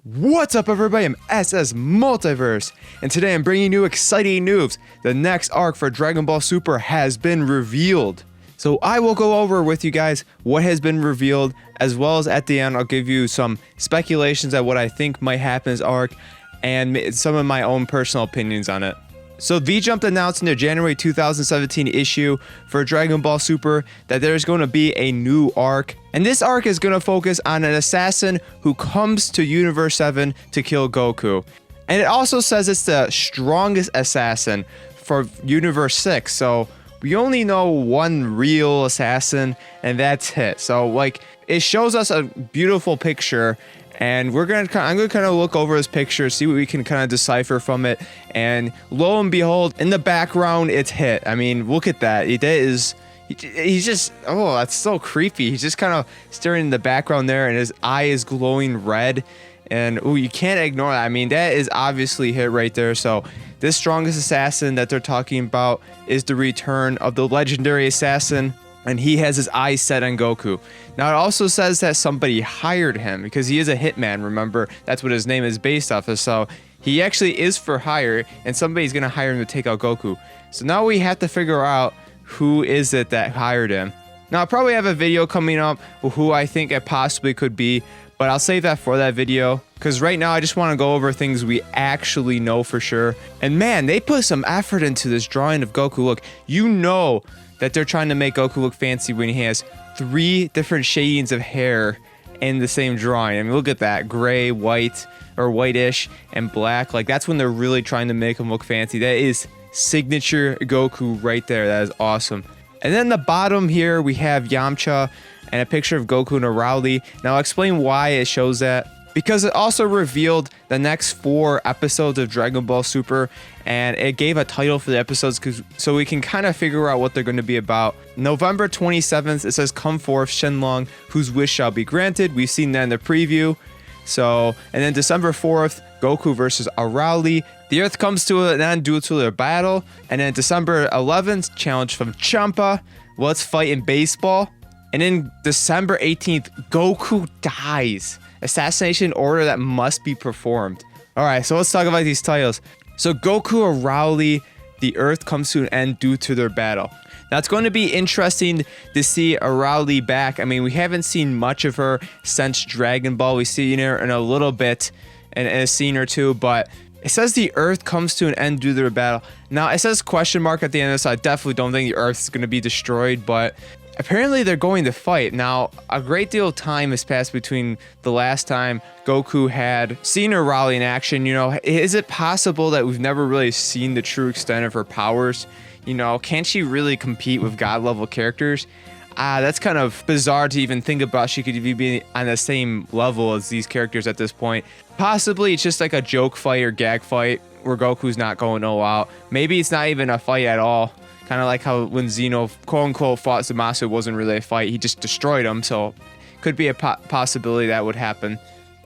What's up everybody, I'm SS Multiverse, and today I'm bringing you exciting news. The next arc for Dragon Ball Super has been revealed. So I will go over with you guys what has been revealed, as well as at the end I'll give you some speculations at what I think might happen in this arc, and some of my own personal opinions on it. So V-Jump announced in their January 2017 issue for Dragon Ball Super that there's going to be a new arc. And this arc is going to focus on an assassin who comes to Universe 7 to kill Goku. And it also says it's the strongest assassin for Universe 6. So we only know one real assassin, and that's Hit. So like, it shows us a beautiful picture. And I'm gonna kind of look over this picture, see what we can kind of decipher from it. And lo and behold, in the background, it's Hit. I mean, look at that. He's just, oh, that's so creepy. He's just kind of staring in the background there, and his eye is glowing red. And oh, you can't ignore that. I mean, that is obviously Hit right there. So this strongest assassin that they're talking about is the return of the Legendary Assassin. And he has his eyes set on Goku. Now it also says that somebody hired him because he is a hitman, remember? That's what his name is based off of. So he actually is for hire, and somebody's gonna hire him to take out Goku. So now we have to figure out who is it that hired him. Now I'll probably have a video coming up with who I think it possibly could be, but I'll save that for that video. Because right now I just want to go over things we actually know for sure. And man, they put some effort into this drawing of Goku. Look, you know that they're trying to make Goku look fancy when he has 3 different shadings of hair in the same drawing. I mean, look at that. Gray, white, or whitish, and black. Like, that's when they're really trying to make him look fancy. That is signature Goku right there. That is awesome. And then the bottom here, we have Yamcha and a picture of Goku and Rowley. Now, I'll explain why it shows that. Because it also revealed the next 4 episodes of Dragon Ball Super, and it gave a title for the episodes so we can kind of figure out what they're going to be about. November 27th, it says, "Come forth, Shenlong, whose wish shall be granted." We've seen that in the preview. So, and then December 4th, Goku versus Rowley. The Earth comes to an end due to their battle. And then December 11th, challenge from Champa. Let's fight in baseball. And then December 18th, Goku dies. Assassination order that must be performed. All right, so let's talk about these titles. So Goku or Rowley, the Earth comes to an end due to their battle. Now it's going to be interesting to see Rowley back. I mean, we haven't seen much of her since Dragon Ball. We've seen her in a little bit in a scene or two, but it says the Earth comes to an end due to their battle. Now it says question mark at the end of this, so I definitely don't think the Earth is going to be destroyed, but apparently they're going to fight. Now, a great deal of time has passed between the last time Goku had seen her Rowley in action. You know, is it possible that we've never really seen the true extent of her powers? You know, can she really compete with God level characters? That's kind of bizarre to even think about. She could be on the same level as these characters at this point. Possibly it's just like a joke fight or gag fight where Goku's not going all out. Maybe it's not even a fight at all. Kind of like how when Zeno, quote-unquote, fought Zamasu, it wasn't really a fight. He just destroyed him, so could be a possibility that would happen.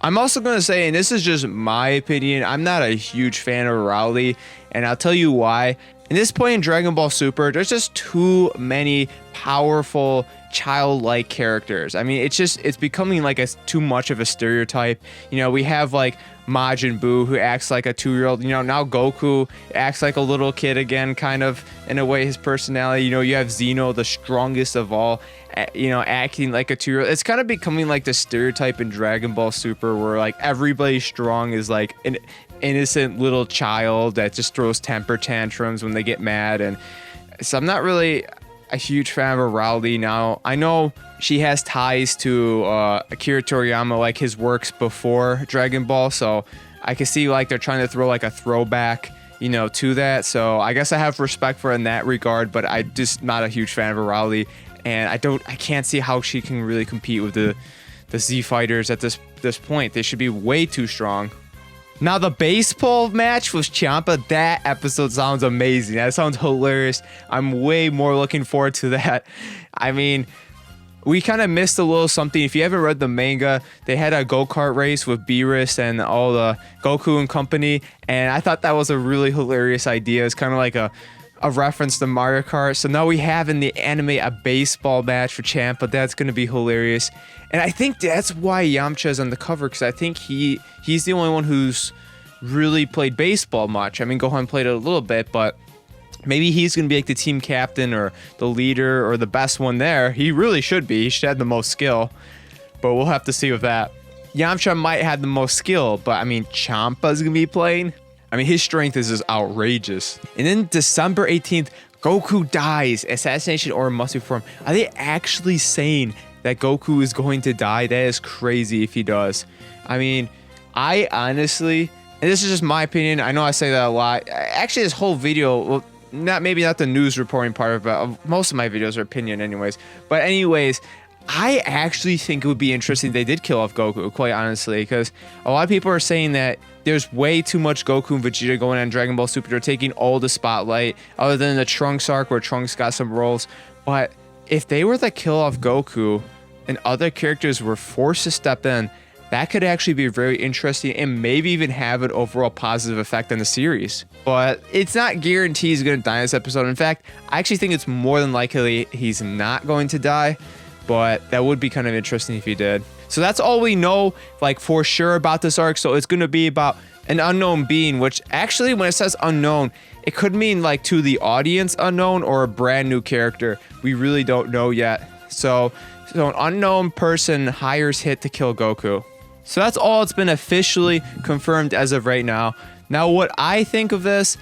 I'm also going to say, and this is just my opinion, I'm not a huge fan of Rowley, and I'll tell you why. In this point in Dragon Ball Super, there's just too many powerful, childlike characters. I mean, it's becoming like too much of a stereotype. You know, we have like Majin Buu, who acts like a 2-year-old. You know, now Goku acts like a little kid again, kind of, in a way, his personality. You know, you have Zeno, the strongest of all, you know, acting like a 2-year-old. It's kind of becoming like the stereotype in Dragon Ball Super where like everybody strong is like an innocent little child that just throws temper tantrums when they get mad. And so I'm not really a huge fan of Rowley. Now I know she has ties to Akira Toriyama, like his works before Dragon Ball, so I can see like they're trying to throw like a throwback, you know, to that. So I guess I have respect for her in that regard, but I'm just not a huge fan of Rowley, and I can't see how she can really compete with the Z fighters at this point. They should be way too strong. Now the baseball match with Champa, that episode sounds amazing. That sounds hilarious. I'm way more looking forward to that. I mean, we kind of missed a little something. If you haven't read the manga, they had a go-kart race with Beerus and all the Goku and company, and I thought that was a really hilarious idea. It's kind of like a a reference to Mario Kart. So now we have in the anime a baseball match for Champa. That's going to be hilarious. And I think that's why Yamcha is on the cover, because I think he's the only one who's really played baseball much. I mean, Gohan played it a little bit, but maybe he's going to be like the team captain or the leader or the best one there. He really should be. He should have the most skill, but we'll have to see with that. Yamcha might have the most skill, but I mean, Champa's going to be playing. I mean, his strength is just outrageous. And then December 18th, Goku dies. Assassination Order must be performed. Are they actually saying that Goku is going to die? That is crazy if he does. I mean, I honestly, and this is just my opinion, I know I say that a lot. Actually, this whole video, well, maybe not the news reporting part of it, most of my videos are opinion anyways. But anyways, I actually think it would be interesting if they did kill off Goku, quite honestly, because a lot of people are saying that there's way too much Goku and Vegeta going on Dragon Ball Super. They're taking all the spotlight, other than the Trunks arc where Trunks got some roles. But if they were to kill off Goku and other characters were forced to step in, that could actually be very interesting and maybe even have an overall positive effect on the series. But it's not guaranteed he's going to die in this episode. In fact, I actually think it's more than likely he's not going to die. But that would be kind of interesting if he did. So that's all we know, like, for sure about this arc. So it's going to be about an unknown being, which actually, when it says unknown, it could mean like to the audience unknown or a brand new character. We really don't know yet. So an unknown person hires Hit to kill Goku. So that's all it's been officially confirmed as of right now. Now, what I think of this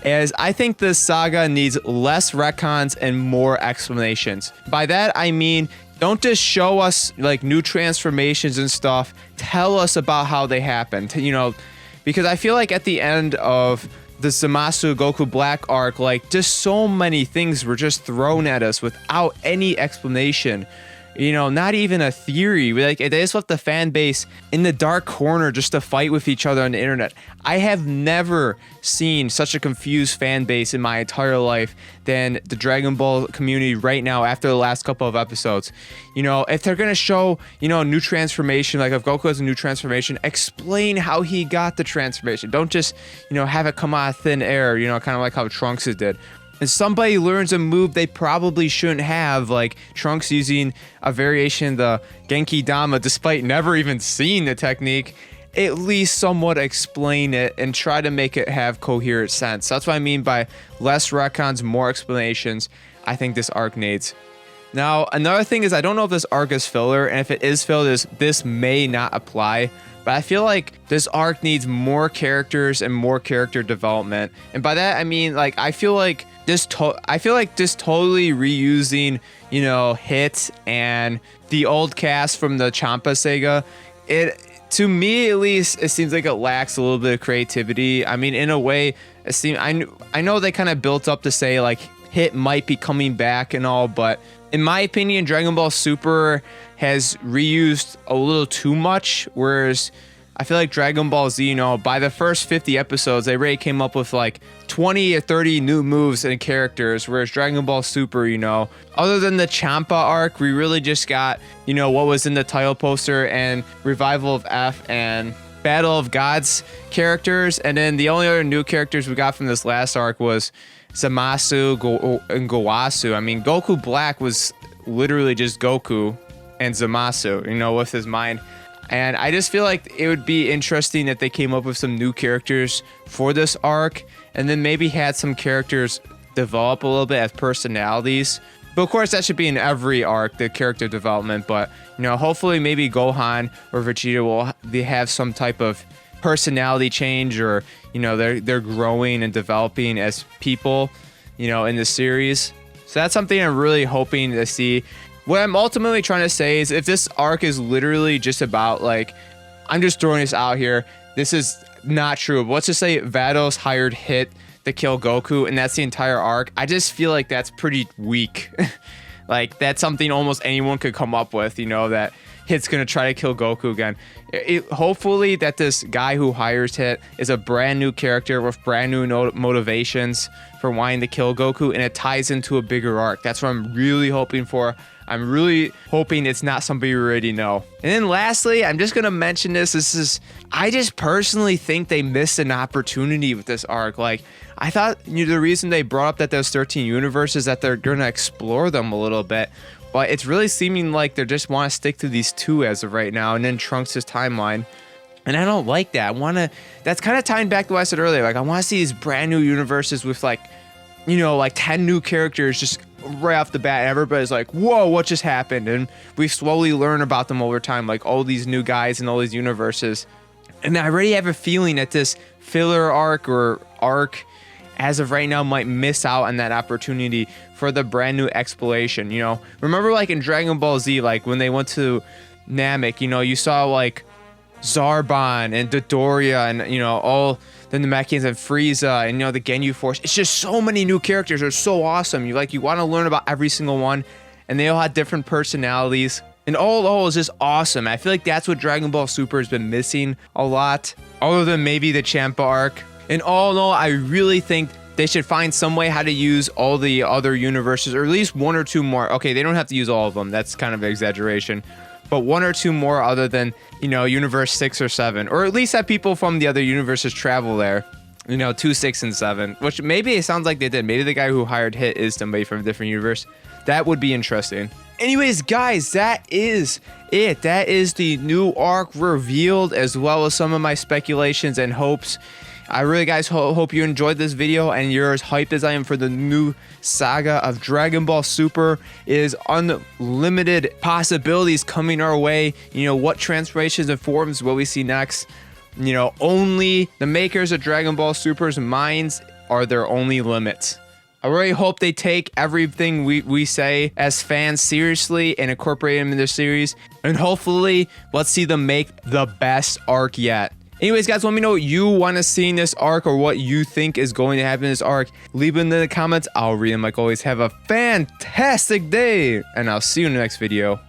is I think this saga needs less retcons and more explanations. By that, I mean, don't just show us like new transformations and stuff. Tell us about how they happened, you know, because I feel like at the end of the Zamasu Goku Black arc, like just so many things were just thrown at us without any explanation. You know, not even a theory. Like, they just left the fan base in the dark corner just to fight with each other on the internet. I have never seen such a confused fan base in my entire life than the Dragon Ball community right now after the last couple of episodes. You know, if they're going to show, you know, a new transformation, like if Goku has a new transformation, explain how he got the transformation. Don't just, you know, have it come out of thin air, you know, kind of like how Trunks did. And somebody learns a move they probably shouldn't have, like Trunks using a variation of the Genki Dama despite never even seeing the technique. At least somewhat explain it and try to make it have coherent sense. That's what I mean by less retcons, more explanations. I think this arc needs. Now, another thing is I don't know if this arc is filler, and if it is filler, this may not apply. But I feel like this arc needs more characters and more character development. And by that, I mean, like, I feel like just totally reusing, you know, Hit and the old cast from the Champa saga, to me at least, it seems like it lacks a little bit of creativity. I mean, in a way, I know they kind of built up to say like Hit might be coming back and all, but in my opinion, Dragon Ball Super has reused a little too much, whereas I feel like Dragon Ball Z, you know, by the first 50 episodes, they already came up with like 20 or 30 new moves and characters, whereas Dragon Ball Super, you know, other than the Champa arc, we really just got, you know, what was in the title poster and Revival of F and Battle of Gods characters. And then the only other new characters we got from this last arc was Zamasu and Gowasu. I mean, Goku Black was literally just Goku and Zamasu, you know, with his mind. And I just feel like it would be interesting if they came up with some new characters for this arc, and then maybe had some characters develop a little bit as personalities. But of course, that should be in every arc, the character development. But, you know, hopefully maybe Gohan or Vegeta they have some type of personality change, or, you know, they're growing and developing as people, you know, in the series. So that's something I'm really hoping to see. What I'm ultimately trying to say is, if this arc is literally just about, like, I'm just throwing this out here, this is not true. But let's just say Vados hired Hit to kill Goku, and that's the entire arc. I just feel like that's pretty weak. Like, that's something almost anyone could come up with, you know, that, Hit's gonna try to kill Goku again. Hopefully that this guy who hires Hit is a brand new character with brand new motivations for wanting to kill Goku, and it ties into a bigger arc. That's what I'm really hoping for. I'm really hoping it's not somebody we already know. And then lastly, I'm just gonna mention this. I just personally think they missed an opportunity with this arc. Like, I thought the reason they brought up that there's 13 universes, that they're gonna explore them a little bit. But it's really seeming like they just want to stick to these 2 as of right now, and then Trunks' timeline. And I don't like that. That's kind of tying back to what I said earlier. Like, I want to see these brand new universes with like 10 new characters just right off the bat, and everybody's like, whoa, what just happened? And we slowly learn about them over time, like all these new guys and all these universes. And I already have a feeling that this filler arc as of right now might miss out on that opportunity for the brand new exploration. Remember like in Dragon Ball Z, like when they went to Namek, you saw like Zarbon and Dodoria and all the Namekians and Frieza and the Ginyu Force. It's just so many new characters. They're so awesome. You want to learn about every single one, and they all have different personalities. And all is just awesome. I feel like that's what Dragon Ball Super has been missing a lot, other than maybe the Champa arc. And all in all, I really think they should find some way how to use all the other universes, or at least 1 or 2 more. Okay, they don't have to use all of them. That's kind of an exaggeration. But 1 or 2 more other than, universe 6 or 7. Or at least have people from the other universes travel there. 2, 6, and 7. Which maybe it sounds like they did. Maybe the guy who hired Hit is somebody from a different universe. That would be interesting. Anyways, guys, that is it. That is the new arc revealed, as well as some of my speculations and hopes. I really, guys, hope you enjoyed this video and you're as hyped as I am for the new saga of Dragon Ball Super. It is unlimited possibilities coming our way. What transformations and forms will we see next? Only the makers of Dragon Ball Super's minds are their only limits. I really hope they take everything we say as fans seriously and incorporate them in their series. And hopefully, let's see them make the best arc yet. Anyways, guys, let me know what you want to see in this arc, or what you think is going to happen in this arc. Leave it in the comments. I'll read them like always. Have a fantastic day, and I'll see you in the next video.